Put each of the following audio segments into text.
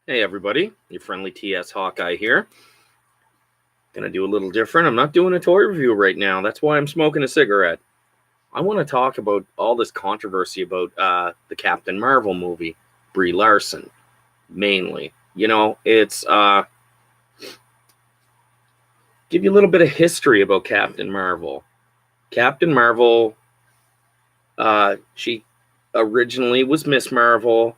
Hey everybody, your friendly TS Hawkeye here. Gonna do a little different. I'm not doing a toy review right now. That's why I'm smoking a cigarette. I want to talk about all this controversy about the Captain Marvel movie, Brie Larson, mainly. It's give you a little bit of history about Captain Marvel. Captain Marvel, she originally was Miss Marvel.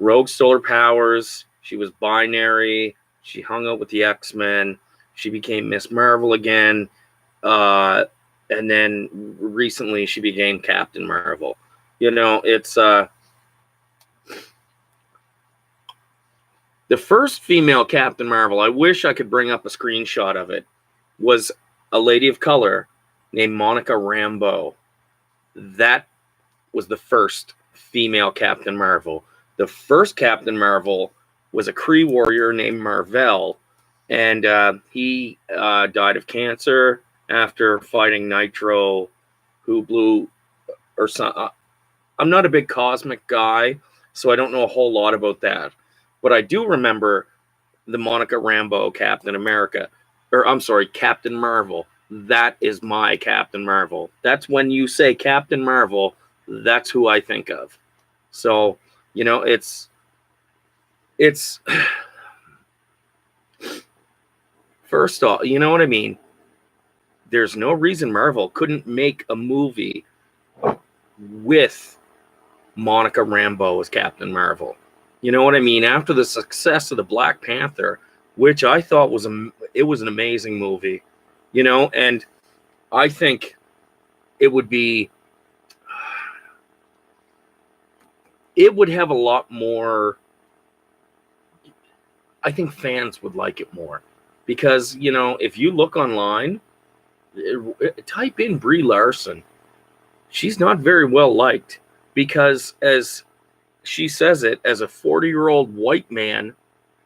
Rogue stole her powers. She was binary. She hung out with the X-Men. She became Miss Marvel again. And then recently she became Captain Marvel. It's the first female Captain Marvel. I wish I could bring up a screenshot of it. Was a lady of color named Monica Rambeau. That was the first female Captain Marvel. The first Captain Marvel was a Kree warrior named Marvel, and he died of cancer after fighting Nitro, who blew, or some. I'm not a big cosmic guy, so I don't know a whole lot about that. But I do remember the Monica Rambeau Captain America, or I'm sorry, Captain Marvel. That is my Captain Marvel. That's when you say Captain Marvel, that's who I think of. So, it's first off, you know what I mean? There's no reason Marvel couldn't make a movie with Monica Rambeau as Captain Marvel. You know what I mean? After the success of the Black Panther, which I thought was an amazing movie, and I think it would have a lot more. I think fans would like it more because, if you look online, type in Brie Larson, she's not very well liked because, as she says it, as a 40-year-old white man,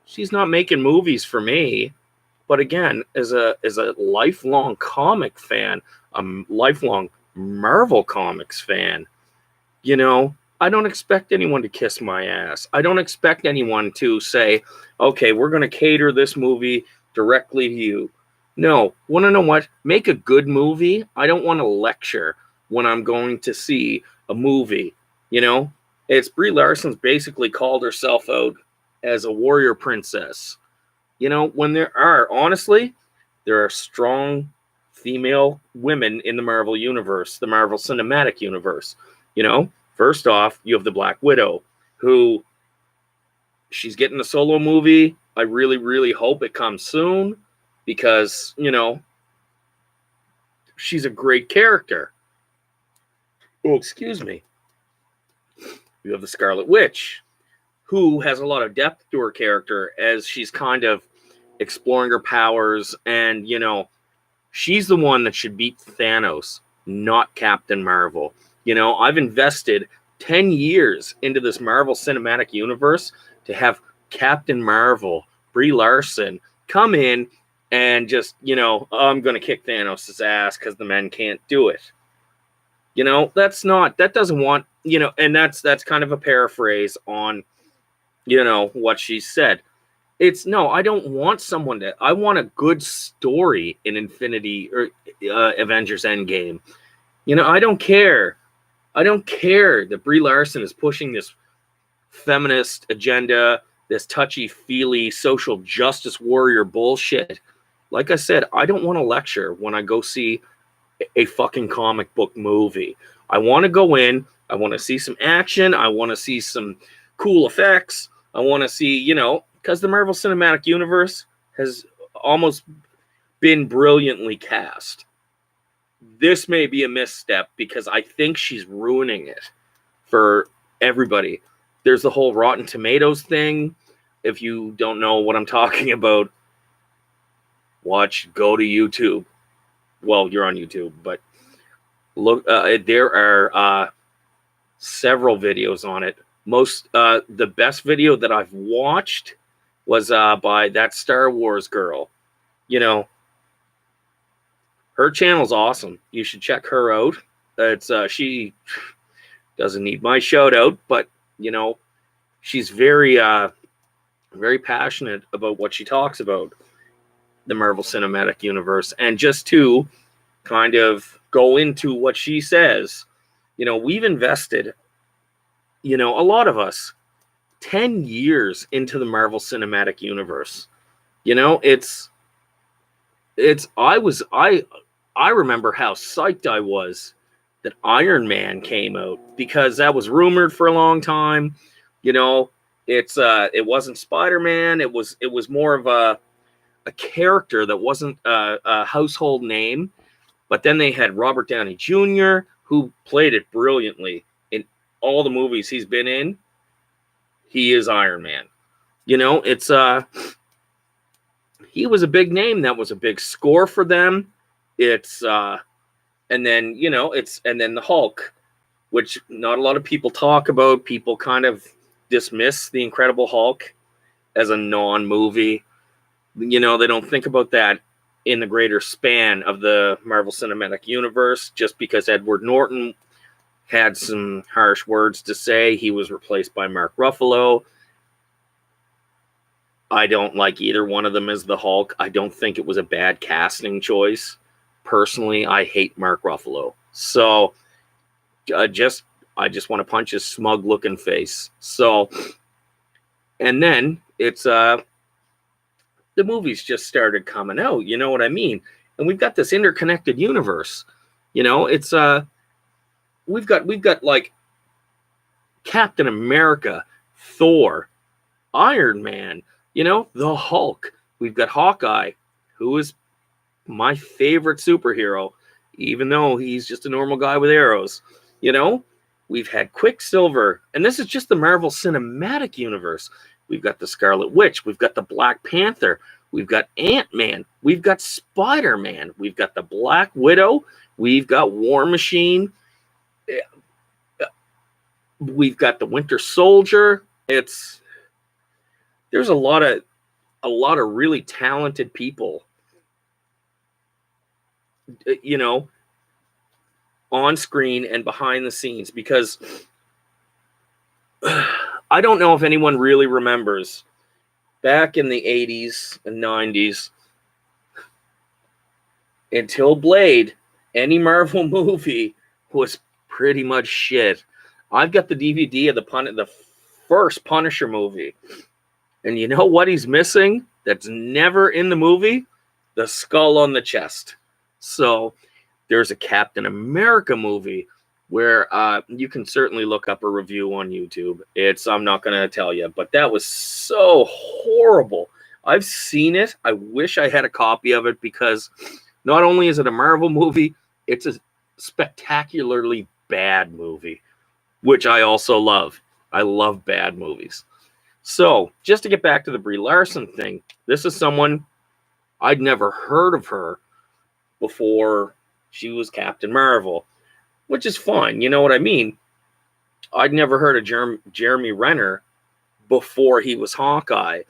she's not making movies for me. But again, as a lifelong comic fan, a lifelong Marvel Comics fan, I don't expect anyone to kiss my ass. I don't expect anyone to say, okay, we're going to cater this movie directly to you. No, want to know what? Make a good movie. I don't want to lecture when I'm going to see a movie. It's Brie Larson's basically called herself out as a warrior princess. When there are strong female women in the Marvel universe, the Marvel Cinematic Universe. First off, you have the Black Widow, who she's getting a solo movie. I really, really hope it comes soon because, she's a great character. Oh, excuse me. You have the Scarlet Witch, who has a lot of depth to her character as she's kind of exploring her powers. And, she's the one that should beat Thanos, not Captain Marvel. I've invested 10 years into this Marvel Cinematic Universe to have Captain Marvel, Brie Larson, come in and just, I'm going to kick Thanos' ass because the men can't do it. That doesn't want, and that's kind of a paraphrase on, what she said. I don't want I want a good story in Infinity or Avengers Endgame. I don't care. I don't care that Brie Larson is pushing this feminist agenda, this touchy-feely social justice warrior bullshit. Like I said, I don't want to lecture when I go see a fucking comic book movie. I want to go in, I want to see some action, I want to see some cool effects, I want to see, because the Marvel Cinematic Universe has almost been brilliantly cast. This may be a misstep because I think she's ruining it for everybody. There's the whole Rotten Tomatoes thing. If you don't know what I'm talking about, go to YouTube. Well, you're on YouTube, but look, there are several videos on it. The best video that I've watched was by that Star Wars girl. Her channel's awesome. You should check her out. It's she doesn't need my shout out, but she's very very passionate about what she talks about, the Marvel Cinematic Universe. And just to kind of go into what she says, we've invested, a lot of us, 10 years into the Marvel Cinematic Universe. It's I remember how psyched I was that Iron Man came out, because that was rumored for a long time. It wasn't Spider-Man. It was more of a character that wasn't a household name. But then they had Robert Downey Jr., who played it brilliantly in all the movies he's been in. He is Iron Man. It's he was a big name. That was a big score for them. It's and then the Hulk, which not a lot of people talk about. People kind of dismiss the Incredible Hulk as a non-movie. They don't think about that in the greater span of the Marvel Cinematic Universe, just because Edward Norton had some harsh words to say. He was replaced by Mark Ruffalo. I don't like either one of them as the Hulk. I don't think it was a bad casting choice. Personally, I hate Mark Ruffalo. So I just want to punch his smug-looking face. So, and then it's the movies just started coming out. You know what I mean? And we've got this interconnected universe. It's we've got like Captain America, Thor, Iron Man, the Hulk. We've got Hawkeye, who is my favorite superhero, even though he's just a normal guy with arrows. We've had Quicksilver, and this is just the Marvel Cinematic Universe. We've got the Scarlet Witch. We've got the Black Panther. We've got Ant-Man. We've got Spider-Man. We've got the Black Widow. We've got War Machine. We've got the Winter Soldier. There's a lot of really talented people, on screen and behind the scenes, because I don't know if anyone really remembers back in the 80s and 90s, until Blade, any Marvel movie was pretty much shit. I've got the DVD of the first Punisher movie. And you know what he's missing that's never in the movie? The skull on the chest. So there's a Captain America movie where you can certainly look up a review on YouTube. I'm not going to tell you, but that was so horrible. I've seen it. I wish I had a copy of it, because not only is it a Marvel movie, it's a spectacularly bad movie, which I also love. I love bad movies. So, just to get back to the Brie Larson thing, this is someone I'd never heard of her before she was Captain Marvel, which is fine. You know what I mean? I'd never heard of Jeremy Renner before he was Hawkeye.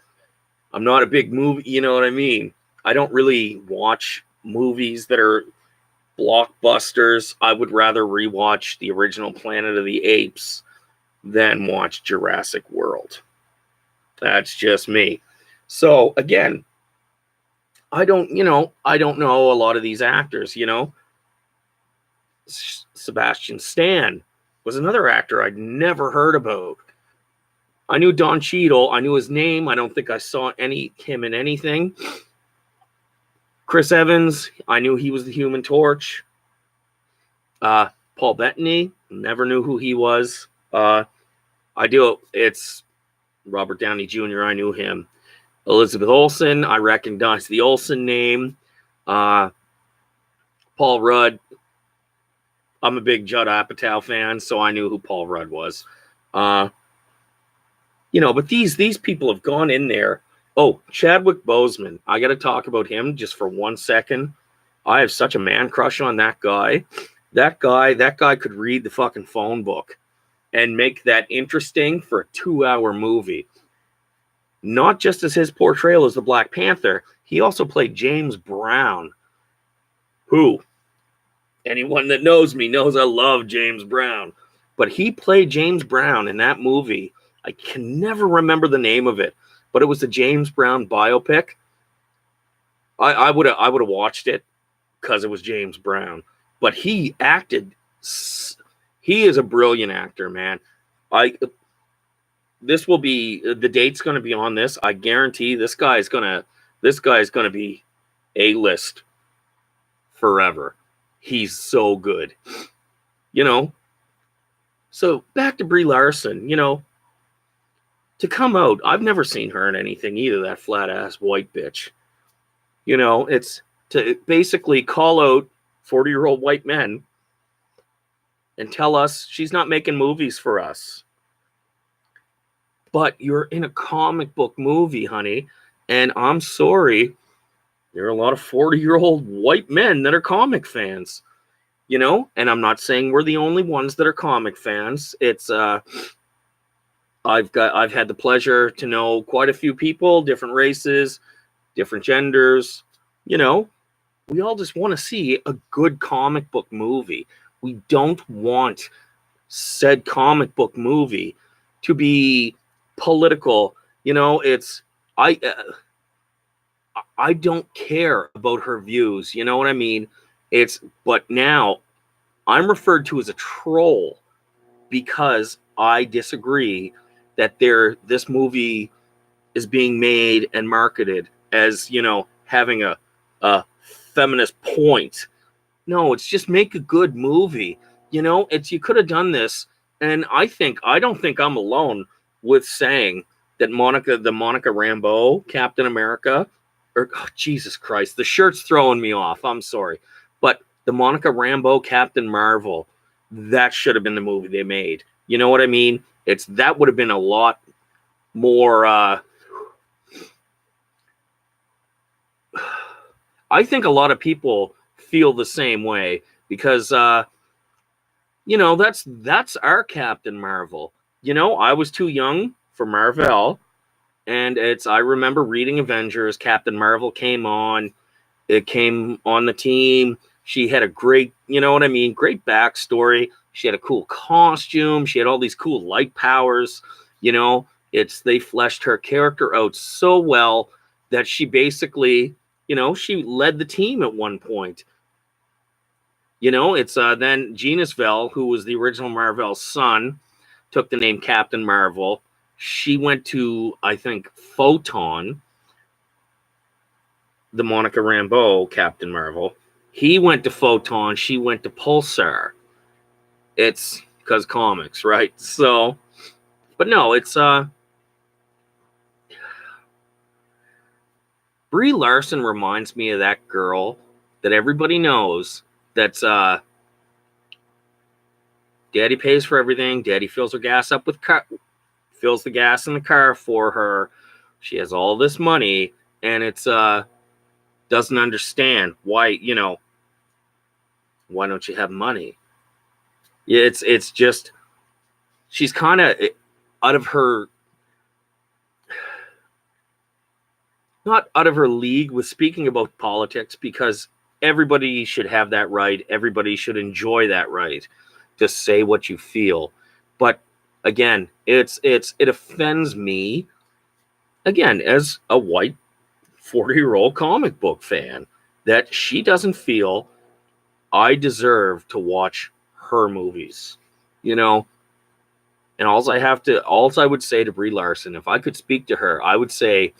I'm not a big movie, you know what I mean? I don't really watch movies that are blockbusters. I would rather rewatch the original Planet of the Apes than watch Jurassic World. That's just me. So again, I don't know a lot of these actors. Sebastian Stan was another actor I'd never heard about. I knew Don Cheadle. I knew his name. I don't think I saw him in anything. Chris Evans, I knew he was the Human Torch. Paul Bettany, never knew who he was. It's Robert Downey Jr., I knew him. Elizabeth Olsen, I recognized the Olsen name. Paul Rudd, I'm a big Judd Apatow fan, so I knew who Paul Rudd was. But these people have gone in there. Oh, Chadwick Boseman. I got to talk about him just for 1 second. I have such a man crush on that guy. That guy could read the fucking phone book and make that interesting for a 2-hour movie. Not just as his portrayal as the Black Panther, he also played James Brown, who, anyone that knows me knows I love James Brown. But he played James Brown in that movie. I can never remember the name of it, but it was the James Brown biopic. I would have watched it because it was James Brown, but he acted. He is a brilliant actor, man. I This will be the date's going to be on this. I guarantee this guy's gonna be A-list forever. He's so good, you know. So back to Brie Larson, to come out. I've never seen her in anything either. That flat ass white bitch. It's to basically call out 40-year-old white men and tell us she's not making movies for us. But you're in a comic book movie, honey, and I'm sorry, there are a lot of 40-year-old white men that are comic fans, and I'm not saying we're the only ones that are comic fans. It's I've had the pleasure to know quite a few people, different races, different genders. We all just want to see a good comic book movie. We don't want said comic book movie to be political. I I don't care about her views. You know what I mean? But now I'm referred to as a troll because I disagree that this movie is being made and marketed as, having a feminist point. No, it's just make a good movie. You could have done this, and I don't think I'm alone with saying that the Monica Rambeau Captain America, or Jesus Christ, the shirt's throwing me off. I'm sorry, but the Monica Rambeau Captain Marvel, that should have been the movie they made. You know what I mean? That would have been a lot more. I think a lot of people feel the same way because that's our Captain Marvel. I was too young for Marvel, and I remember reading Avengers. Captain Marvel came on. It came on the team. She had a great, great backstory. She had a cool costume. She had all these cool light powers. They fleshed her character out so well that she basically, she led the team at one point. Then Genisville, who was the original Marvel's son, took the name Captain Marvel. She went to, I think, Photon, the Monica Rambeau Captain Marvel. He went to Photon. She went to Pulsar. It's because comics, right? So, but no, it's Brie Larson reminds me of that girl that everybody knows. That's Daddy pays for everything. Daddy fills her gas up with fills the gas in the car for her. She has all this money, and doesn't understand why. Why don't you have money? Yeah, it's just she's kind of out of her, not out of her league with speaking about politics, because everybody should have that right. Everybody should enjoy that right to say what you feel. But again, it offends me, again, as a white 40-year-old comic book fan, that she doesn't feel I deserve to watch her movies. And all I would say to Brie Larson, if I could speak to her, I would say,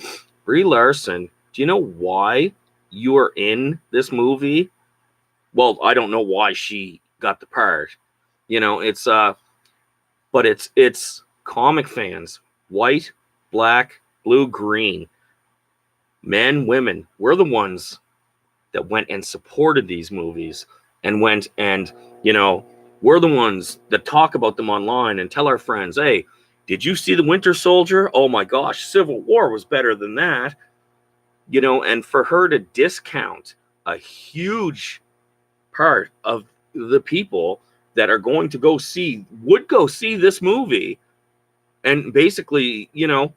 Brie Larson, do you know why you are in this movie? Well, I don't know why she got the part. But it's comic fans, white, black, blue, green, men, women. We're the ones that went and supported these movies and went and, we're the ones that talk about them online and tell our friends, hey, did you see The Winter Soldier? Oh my gosh, Civil War was better than that. And for her to discount a huge part of the people that are going to would go see this movie, and basically, I'm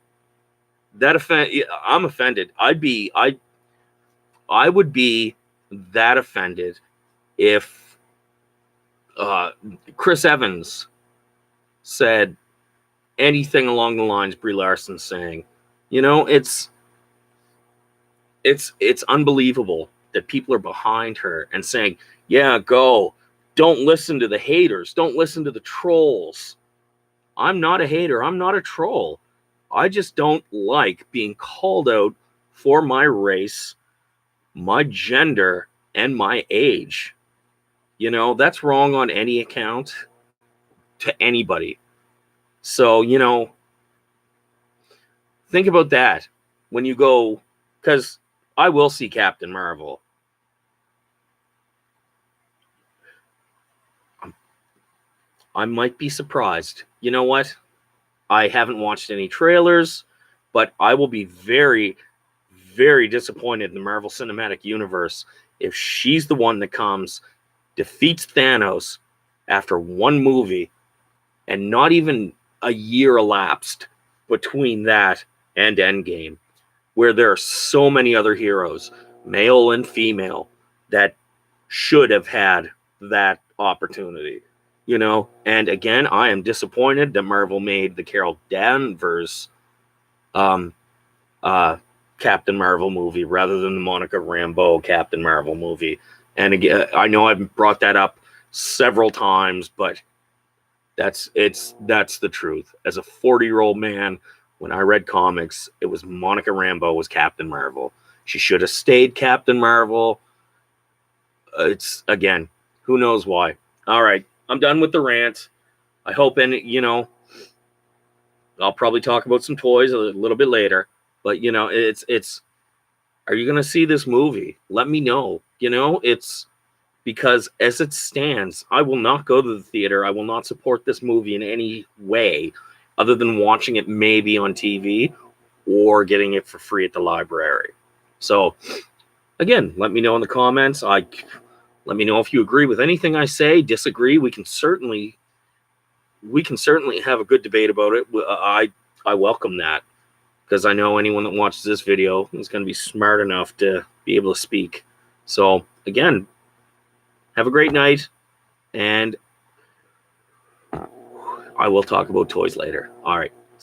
offended. I would be that offended if Chris Evans said anything along the lines Brie Larson saying. You know, it's unbelievable that people are behind her and saying, "Yeah, go. Don't listen to the haters. Don't listen to the trolls." I'm not a hater. I'm not a troll. I just don't like being called out for my race, my gender, and my age. You know, that's wrong on any account to anybody. So, you know, think about that when you go, because I will see Captain Marvel. I might be surprised. You know what? I haven't watched any trailers, but I will be very, very disappointed in the Marvel Cinematic Universe if she's the one that comes, defeats Thanos after one movie, and not even a year elapsed between that and Endgame, where there are so many other heroes, male and female, that should have had that opportunity. You know, and again, I am disappointed that Marvel made the Carol Danvers um, uh, Captain Marvel movie rather than the Monica Rambeau Captain Marvel movie. And again, I know I've brought that up several times, but that's the truth. As a 40-year-old man, when I read comics, it was Monica Rambeau was Captain Marvel. She should have stayed Captain Marvel. It's again, who knows why. All right, I'm done with the rant. I hope, and you know, I'll probably talk about some toys a little bit later. But you know, it's. Are you gonna see this movie? Let me know. You know, it's because as it stands, I will not go to the theater. I will not support this movie in any way, other than watching it maybe on TV or getting it for free at the library. So again, let me know in the comments. Let me know if you agree with anything I say, disagree. We can certainly have a good debate about it. I welcome that because I know anyone that watches this video is going to be smart enough to be able to speak. So again, have a great night, and I will talk about toys later. All right.